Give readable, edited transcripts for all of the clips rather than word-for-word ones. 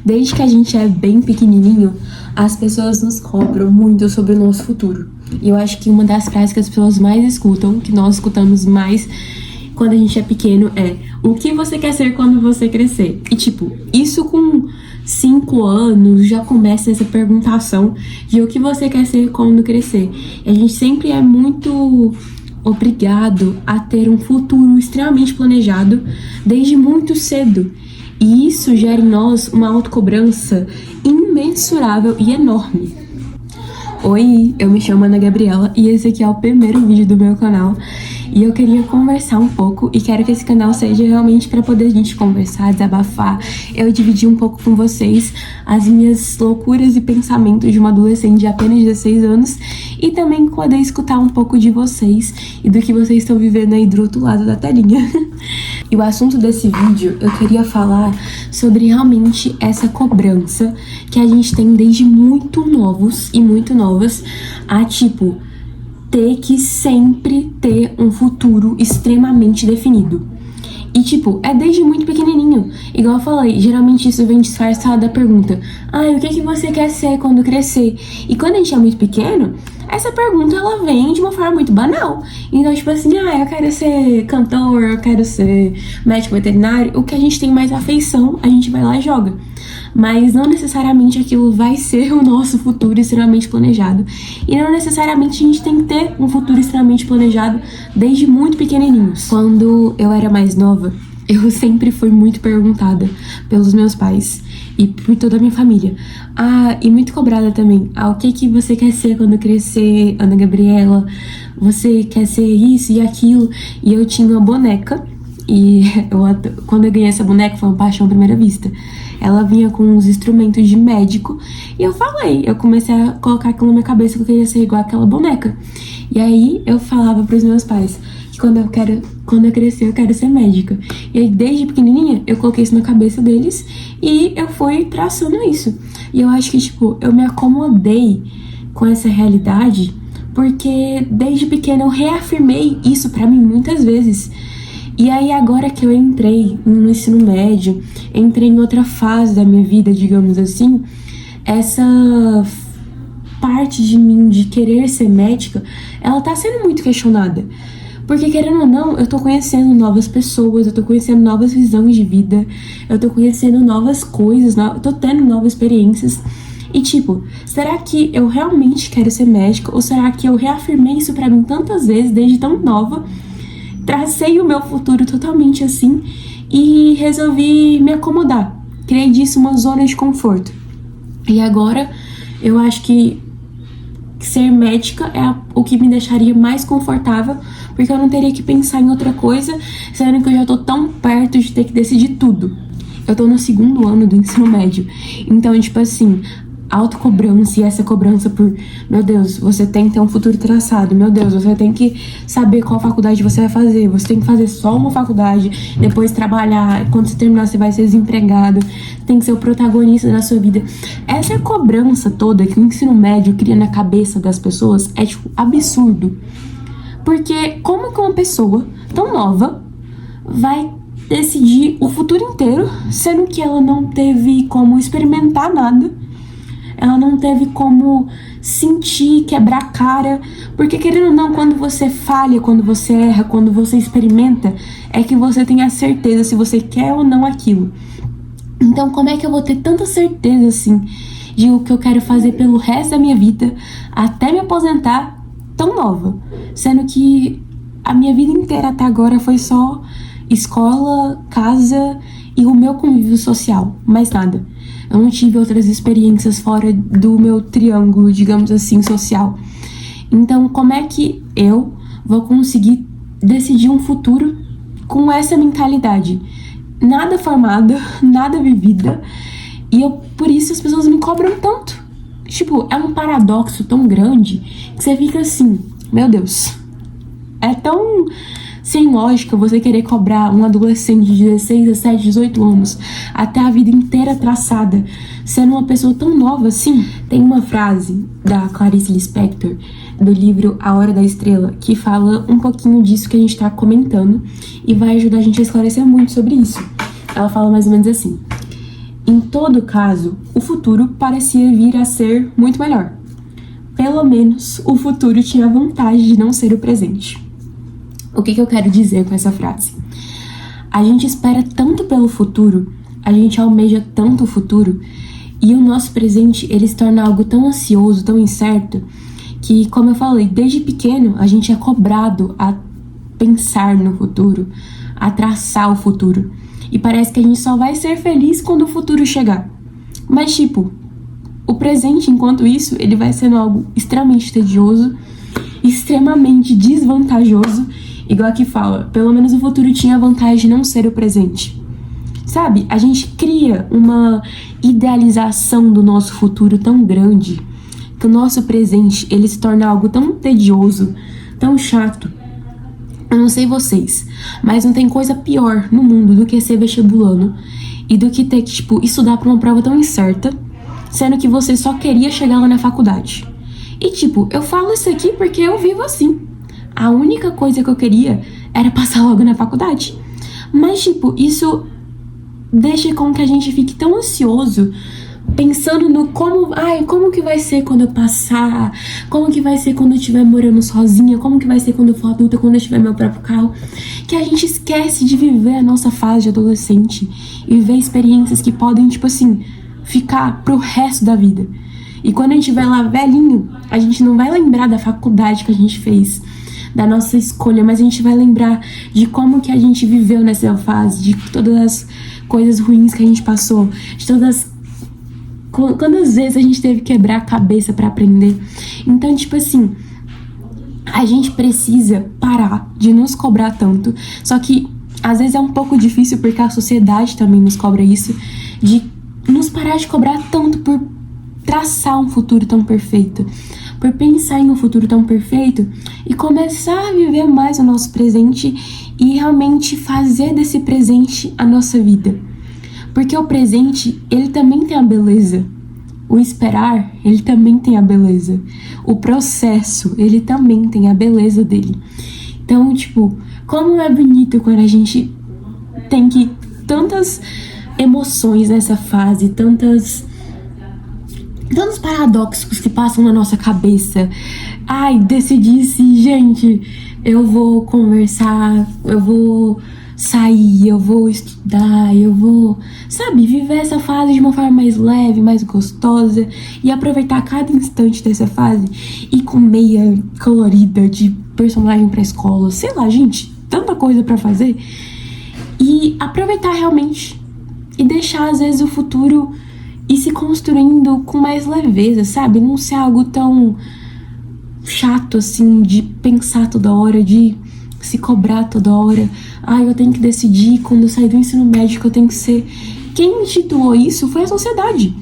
Desde que a gente é bem pequenininho, as pessoas nos cobram muito sobre o nosso futuro. E eu acho que uma das frases que as pessoas mais escutam, que nós escutamos mais quando a gente é pequeno, é: o que você quer ser quando você crescer? E tipo, isso com 5 anos já começa essa perguntação de o que você quer ser quando crescer. E a gente sempre é muito obrigado a ter um futuro extremamente planejado desde muito cedo. E isso gera em nós uma autocobrança imensurável e enorme. Oi, eu me chamo Ana Gabriela e esse aqui é o primeiro vídeo do meu canal. E eu queria conversar um pouco e quero que esse canal seja realmente para poder a gente conversar, desabafar. Eu dividir um pouco com vocês as minhas loucuras e pensamentos de uma adolescente de apenas 16 anos e também poder escutar um pouco de vocês e do que vocês estão vivendo aí do outro lado da telinha. E o assunto desse vídeo, eu queria falar sobre realmente essa cobrança que a gente tem desde muito novos e muito novas a, tipo, ter que sempre ter um futuro extremamente definido. E, tipo, é desde muito pequenininho. Igual eu falei, geralmente isso vem disfarçado da pergunta: o que você quer ser quando crescer? E quando a gente é muito pequeno, essa pergunta, ela vem de uma forma muito banal. Então, tipo assim, eu quero ser cantor, eu quero ser médico veterinário. O que a gente tem mais afeição, a gente vai lá e joga. Mas não necessariamente aquilo vai ser o nosso futuro extremamente planejado. E não necessariamente a gente tem que ter um futuro extremamente planejado desde muito pequenininhos. Quando eu era mais nova, eu sempre fui muito perguntada pelos meus pais e por toda a minha família. E muito cobrada também. O que você quer ser quando crescer, Ana Gabriela? Você quer ser isso e aquilo? E eu tinha uma boneca. E quando eu ganhei essa boneca, foi uma paixão à primeira vista. Ela vinha com uns instrumentos de médico. E eu comecei a colocar aquilo na minha cabeça que eu queria ser igual àquela boneca. E aí eu falava pros meus pais que quando eu crescer, eu quero ser médica. E aí, desde pequenininha, eu coloquei isso na cabeça deles e eu fui traçando isso. E eu acho que, tipo, eu me acomodei com essa realidade porque desde pequena eu reafirmei isso pra mim muitas vezes. E aí, agora que eu entrei no ensino médio, entrei em outra fase da minha vida, digamos assim, essa parte de mim de querer ser médica, ela tá sendo muito questionada. Porque, querendo ou não, eu tô conhecendo novas pessoas, eu tô conhecendo novas visões de vida, eu tô conhecendo novas coisas, eu tô tendo novas experiências. E tipo, será que eu realmente quero ser médica? Ou será que eu reafirmei isso pra mim tantas vezes, desde tão nova, tracei o meu futuro totalmente assim e resolvi me acomodar? Criei disso uma zona de conforto. E agora, eu acho que ser médica é o que me deixaria mais confortável, porque eu não teria que pensar em outra coisa, sendo que eu já tô tão perto de ter que decidir tudo. Eu tô no 2º ano do ensino médio, então, tipo assim, autocobrança e essa cobrança por: meu Deus, você tem que ter um futuro traçado, meu Deus, você tem que saber qual faculdade você vai fazer, você tem que fazer só uma faculdade, depois trabalhar, quando você terminar você vai ser desempregado, tem que ser o protagonista da sua vida. Essa cobrança toda que o ensino médio cria na cabeça das pessoas é, tipo, absurdo. Porque como que uma pessoa tão nova vai decidir o futuro inteiro, sendo que ela não teve como experimentar nada, ela não teve como sentir, quebrar a cara? Porque, querendo ou não, quando você falha, quando você erra, quando você experimenta, é que você tem a certeza se você quer ou não aquilo. Então, como é que eu vou ter tanta certeza, assim, de o que eu quero fazer pelo resto da minha vida, até me aposentar tão nova? Sendo que a minha vida inteira até agora foi só escola, casa e o meu convívio social, mais nada. Eu não tive outras experiências fora do meu triângulo, digamos assim, social. Então, como é que eu vou conseguir decidir um futuro com essa mentalidade? Nada formada, nada vivida. E por isso as pessoas me cobram tanto. Tipo, é um paradoxo tão grande que você fica assim: meu Deus, é tão sem lógica você querer cobrar um adolescente de 16, 17, 18 anos até a vida inteira traçada, sendo uma pessoa tão nova assim. Tem uma frase da Clarice Lispector, do livro A Hora da Estrela, que fala um pouquinho disso que a gente tá comentando e vai ajudar a gente a esclarecer muito sobre isso. Ela fala mais ou menos assim: Em todo caso, o futuro parecia vir a ser muito melhor. Pelo menos o futuro tinha a vantagem de não ser o presente. O que eu quero dizer com essa frase? A gente espera tanto pelo futuro, a gente almeja tanto o futuro, e o nosso presente, ele se torna algo tão ansioso, tão incerto, que, como eu falei, desde pequeno a gente é cobrado a pensar no futuro, a traçar o futuro. E parece que a gente só vai ser feliz quando o futuro chegar. Mas, tipo, o presente, enquanto isso, ele vai sendo algo extremamente tedioso, extremamente desvantajoso, igual aqui fala, pelo menos o futuro tinha a vantagem de não ser o presente. Sabe, a gente cria uma idealização do nosso futuro tão grande, que o nosso presente, ele se torna algo tão tedioso, tão chato. Eu não sei vocês, mas não tem coisa pior no mundo do que ser vestibulando e do que ter que, tipo, estudar pra uma prova tão incerta, sendo que você só queria chegar lá na faculdade. E, tipo, eu falo isso aqui porque eu vivo assim. A única coisa que eu queria era passar logo na faculdade. Mas, tipo, isso deixa com que a gente fique tão ansioso, pensando no como que vai ser quando eu passar, como que vai ser quando eu estiver morando sozinha, como que vai ser quando eu for adulta, quando eu tiver meu próprio carro, que a gente esquece de viver a nossa fase de adolescente e viver experiências que podem, tipo assim, ficar pro resto da vida. E quando a gente vai lá velhinho, a gente não vai lembrar da faculdade que a gente fez, da nossa escolha, mas a gente vai lembrar de como que a gente viveu nessa fase, de todas as coisas ruins que a gente passou, de todas quantas vezes a gente teve que quebrar a cabeça pra aprender. Então, tipo assim, a gente precisa parar de nos cobrar tanto. Só que às vezes é um pouco difícil porque a sociedade também nos cobra isso, de nos parar de cobrar tanto por traçar um futuro tão perfeito, por pensar em um futuro tão perfeito e começar a viver mais o nosso presente e realmente fazer desse presente a nossa vida. Porque o presente, ele também tem a beleza. O esperar, ele também tem a beleza. O processo, ele também tem a beleza dele. Então, tipo, como é bonito quando a gente tem que tantas emoções nessa fase, tantos paradoxos que passam na nossa cabeça. Ai, decidi se, gente, eu vou conversar, eu vou sair, eu vou estudar, eu vou, sabe, viver essa fase de uma forma mais leve, mais gostosa e aproveitar cada instante dessa fase e com meia colorida de personagem pra escola, sei lá, gente, tanta coisa pra fazer e aproveitar realmente e deixar às vezes o futuro ir se construindo com mais leveza, sabe, não ser algo tão chato assim de pensar toda hora, de se cobrar toda hora. Eu tenho que decidir quando eu sair do ensino médio que eu tenho que ser. Quem intitulou isso foi a sociedade.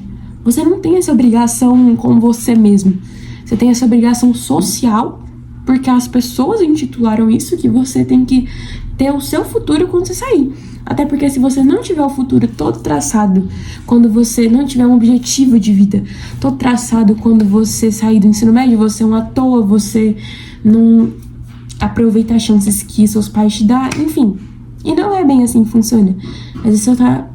Você não tem essa obrigação com você mesmo. Você tem essa obrigação social, porque as pessoas intitularam isso, que você tem que ter o seu futuro quando você sair. Até porque se você não tiver o futuro todo traçado, quando você não tiver um objetivo de vida todo traçado, quando você sair do ensino médio, você é um à toa, você não aproveita as chances que seus pais te dão, enfim. E não é bem assim que funciona. Mas você tá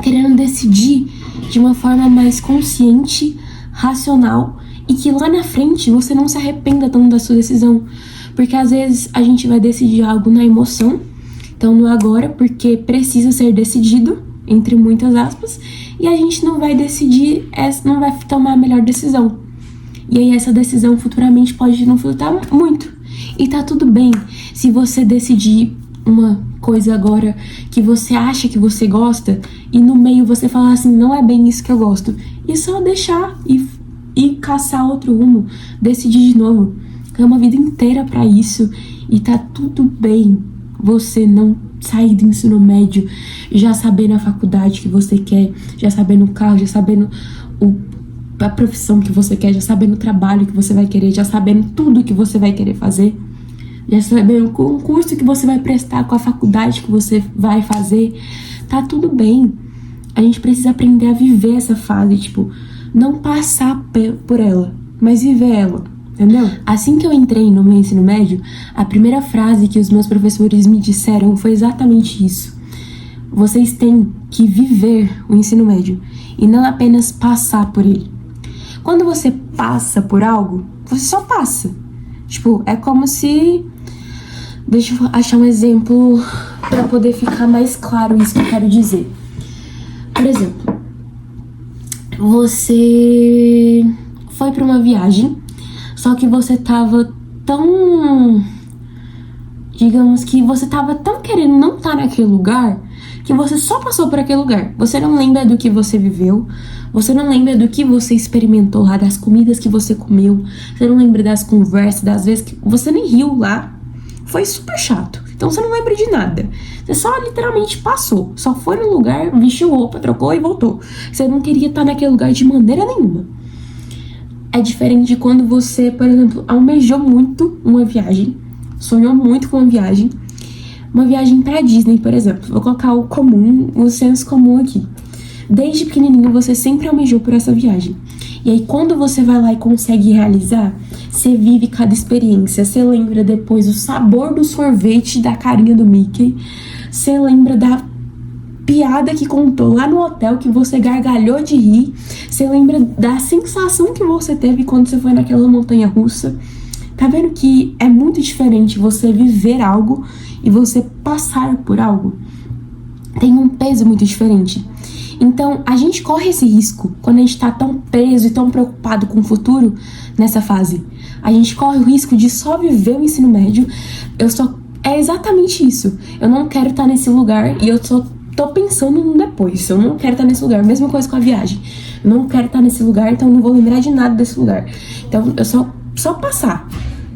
querendo decidir de uma forma mais consciente, racional, e que lá na frente você não se arrependa tanto da sua decisão. Porque às vezes a gente vai decidir algo na emoção, então no agora, porque precisa ser decidido, entre muitas aspas, e a gente não vai decidir, não vai tomar a melhor decisão. E aí essa decisão futuramente pode não frutar muito. E tá tudo bem se você decidir uma coisa agora que você acha que você gosta e no meio você falar assim, não é bem isso que eu gosto. E só deixar e caçar outro rumo, decidir de novo. É uma vida inteira pra isso e tá tudo bem você não sair do ensino médio já sabendo a faculdade que você quer, já sabendo o carro, já sabendo a profissão que você quer, já sabendo o trabalho que você vai querer, já sabendo tudo que você vai querer fazer, já sabendo o concurso que você vai prestar, com a faculdade que você vai fazer. Tá tudo bem. A gente precisa aprender a viver essa fase, tipo, não passar por ela, mas viver ela. Entendeu? Assim que eu entrei no meu ensino médio, a primeira frase que os meus professores me disseram foi exatamente isso. Vocês têm que viver o ensino médio e não apenas passar por ele. Quando você passa por algo, você só passa. Tipo, é como se... Deixa eu achar um exemplo para poder ficar mais claro isso que eu quero dizer. Por exemplo, você foi para uma viagem, só que você tava tão... Digamos que você tava tão querendo não estar naquele lugar que você só passou por aquele lugar. Você não lembra do que você viveu, você não lembra do que você experimentou lá, das comidas que você comeu, você não lembra das conversas, das vezes que você nem riu lá. Foi super chato. Então você não lembra de nada. Você só literalmente passou. Só foi no lugar, vestiu roupa, trocou e voltou. Você não queria estar naquele lugar de maneira nenhuma. É diferente de quando você, por exemplo, almejou muito uma viagem, sonhou muito com uma viagem pra Disney, por exemplo. Vou colocar o comum, o senso comum aqui. Desde pequenininho você sempre almejou por essa viagem. E aí quando você vai lá e consegue realizar, você vive cada experiência. Você lembra depois o sabor do sorvete da carinha do Mickey. Você lembra da piada que contou lá no hotel que você gargalhou de rir. Você lembra da sensação que você teve quando você foi naquela montanha russa. Tá vendo que é muito diferente você viver algo e você passar por algo? Tem um peso muito diferente. Então, a gente corre esse risco quando a gente tá tão preso e tão preocupado com o futuro nessa fase. A gente corre o risco de só viver o ensino médio. É exatamente isso. Eu não quero estar nesse lugar e eu só tô pensando no depois. Eu não quero estar nesse lugar. Mesma coisa com a viagem. Eu não quero estar nesse lugar, então eu não vou lembrar de nada desse lugar. Então, eu só passar.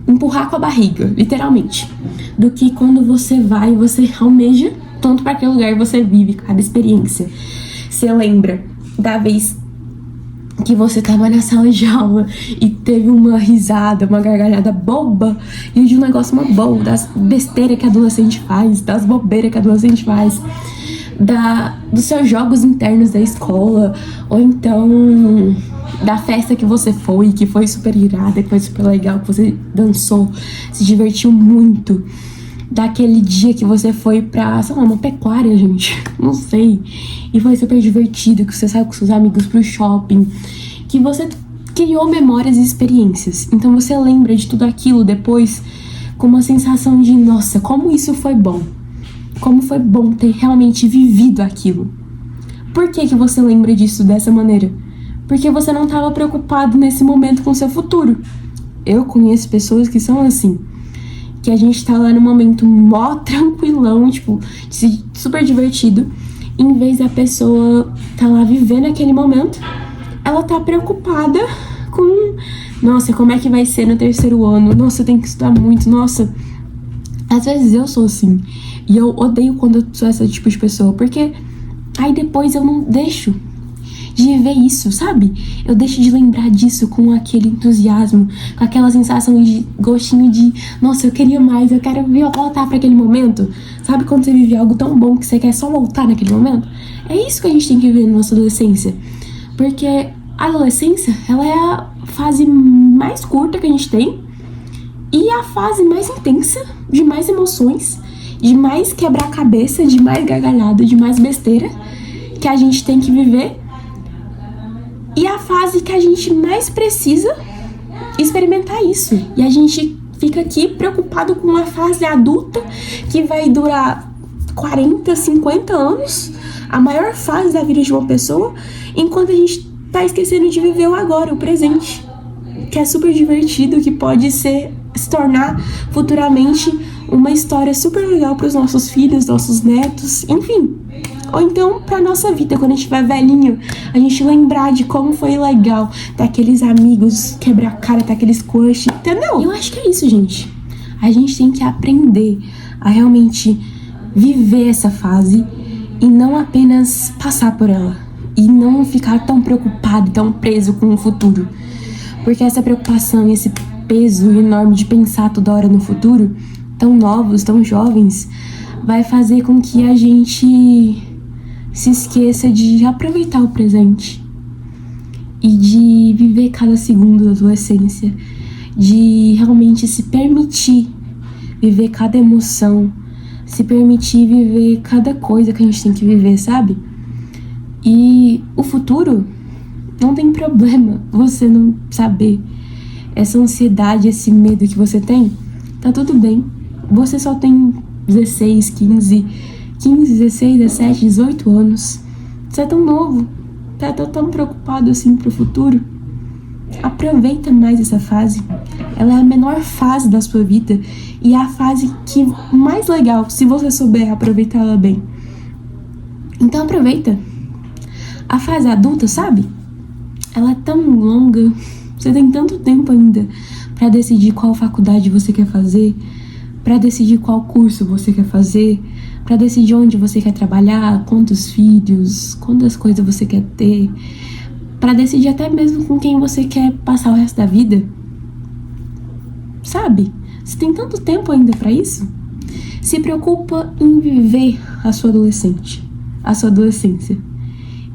Empurrar com a barriga, literalmente. Do que quando você vai, você almeja tanto para aquele lugar e você vive cada experiência. Você lembra da vez que você tava na sala de aula e teve uma risada, uma gargalhada boba e de um negócio uma boa, das besteiras que adolescente faz, das bobeiras que adolescente faz, dos seus jogos internos da escola, ou então da festa que você foi, que foi super irada, que foi super legal, que você dançou, se divertiu muito. Daquele dia que você foi pra, sei lá, uma pecuária, gente, não sei, e foi super divertido, que você saiu com seus amigos pro shopping, que você criou memórias e experiências. Então você lembra de tudo aquilo depois com uma sensação de, nossa, como isso foi bom. Como foi bom ter realmente vivido aquilo. Por que você lembra disso dessa maneira? Porque você não estava preocupado nesse momento com o seu futuro. Eu conheço pessoas que são assim, que a gente tá lá no momento mó tranquilão, tipo, super divertido. Em vez da pessoa tá lá vivendo aquele momento, ela tá preocupada com, nossa, como é que vai ser no terceiro ano? Nossa, eu tenho que estudar muito, nossa. Às vezes eu sou assim, e eu odeio quando eu sou esse tipo de pessoa, porque aí depois eu não deixo de ver isso, sabe? Eu deixo de lembrar disso com aquele entusiasmo, com aquela sensação de gostinho de, nossa, eu queria mais, eu quero voltar para aquele momento. Sabe quando você vive algo tão bom que você quer só voltar naquele momento? É isso que a gente tem que viver na nossa adolescência. Porque a adolescência, ela é a fase mais curta que a gente tem e a fase mais intensa, de mais emoções, de mais quebrar-cabeça, de mais gargalhada, de mais besteira que a gente tem que viver. E a fase que a gente mais precisa experimentar isso. E a gente fica aqui preocupado com uma fase adulta que vai durar 40, 50 anos, a maior fase da vida de uma pessoa, enquanto a gente tá esquecendo de viver o agora, o presente, que é super divertido, que pode se tornar futuramente uma história super legal para os nossos filhos, nossos netos, enfim. Ou então, pra nossa vida, quando a gente estiver velhinho, a gente lembrar de como foi legal ter aqueles amigos, quebrar a cara, ter aqueles crush, entendeu? Eu acho que é isso, gente. A gente tem que aprender a realmente viver essa fase e não apenas passar por ela. E não ficar tão preocupado, tão preso com o futuro. Porque essa preocupação e esse peso enorme de pensar toda hora no futuro, tão novos, tão jovens, vai fazer com que a gente se esqueça de aproveitar o presente e de viver cada segundo da adolescência, de realmente se permitir viver cada emoção, se permitir viver cada coisa que a gente tem que viver, sabe? E o futuro não tem problema você não saber. Essa ansiedade, esse medo que você tem, tá tudo bem. Você só tem 16, 15, 16, 17, 18 anos. Você é tão novo, tá tão preocupado assim pro futuro. Aproveita mais essa fase. Ela é a menor fase da sua vida e é a fase que mais legal, se você souber aproveitar ela bem. Então aproveita. A fase adulta, sabe? Ela é tão longa. Você tem tanto tempo ainda pra decidir qual faculdade você quer fazer, pra decidir qual curso você quer fazer, pra decidir onde você quer trabalhar, quantos filhos, quantas coisas você quer ter, pra decidir até mesmo com quem você quer passar o resto da vida. Sabe? Você tem tanto tempo ainda pra isso. Se preocupa em viver a sua adolescência,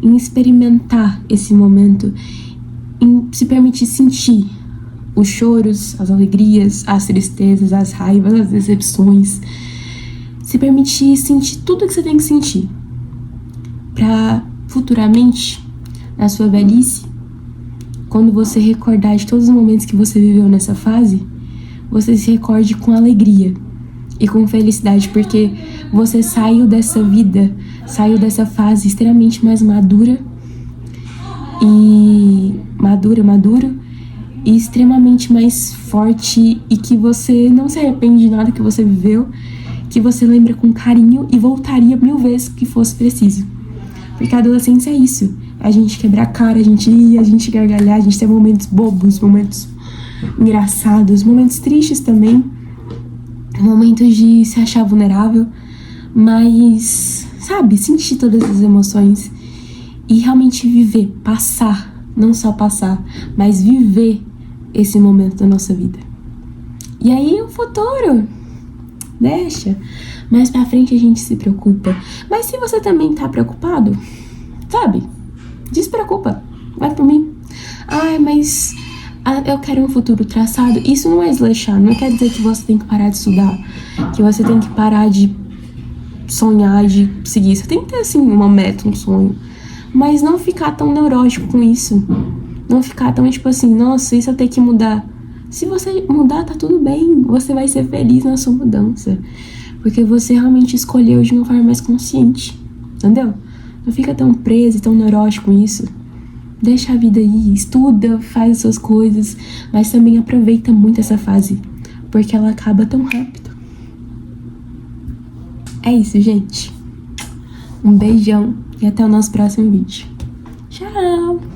em experimentar esse momento, em se permitir sentir os choros, as alegrias, as tristezas, as raivas, as decepções. Se permitir sentir tudo que você tem que sentir, pra futuramente, na sua velhice, quando você recordar de todos os momentos que você viveu nessa fase, você se recorde com alegria e com felicidade, porque você saiu dessa vida, saiu dessa fase extremamente mais maduro e extremamente mais forte, e que você não se arrepende de nada que você viveu, que você lembra com carinho e voltaria 1000 vezes que fosse preciso. Porque a adolescência é isso, a gente quebrar a cara, a gente rir, a gente gargalhar, a gente ter momentos bobos, momentos engraçados, momentos tristes também, momentos de se achar vulnerável, mas, sabe, sentir todas as emoções e realmente viver, passar, não só passar, mas viver esse momento da nossa vida. E aí o futuro, deixa, mais pra frente a gente se preocupa. Mas se você também tá preocupado, sabe, despreocupa, vai por mim. Ai, mas eu quero um futuro traçado. Isso não é desleixar, não quer dizer que você tem que parar de estudar, que você tem que parar de sonhar, de seguir. Você tem que ter, assim, uma meta, um sonho, mas não ficar tão neurótico com isso. Não ficar tão, tipo assim, nossa, isso eu tenho que mudar. Se você mudar, tá tudo bem. Você vai ser feliz na sua mudança, porque você realmente escolheu de uma forma mais consciente, entendeu? Não fica tão preso e tão neurótico com isso. Deixa a vida aí, estuda, faz as suas coisas, mas também aproveita muito essa fase, porque ela acaba tão rápido. É isso, gente. Um beijão e até o nosso próximo vídeo. Tchau!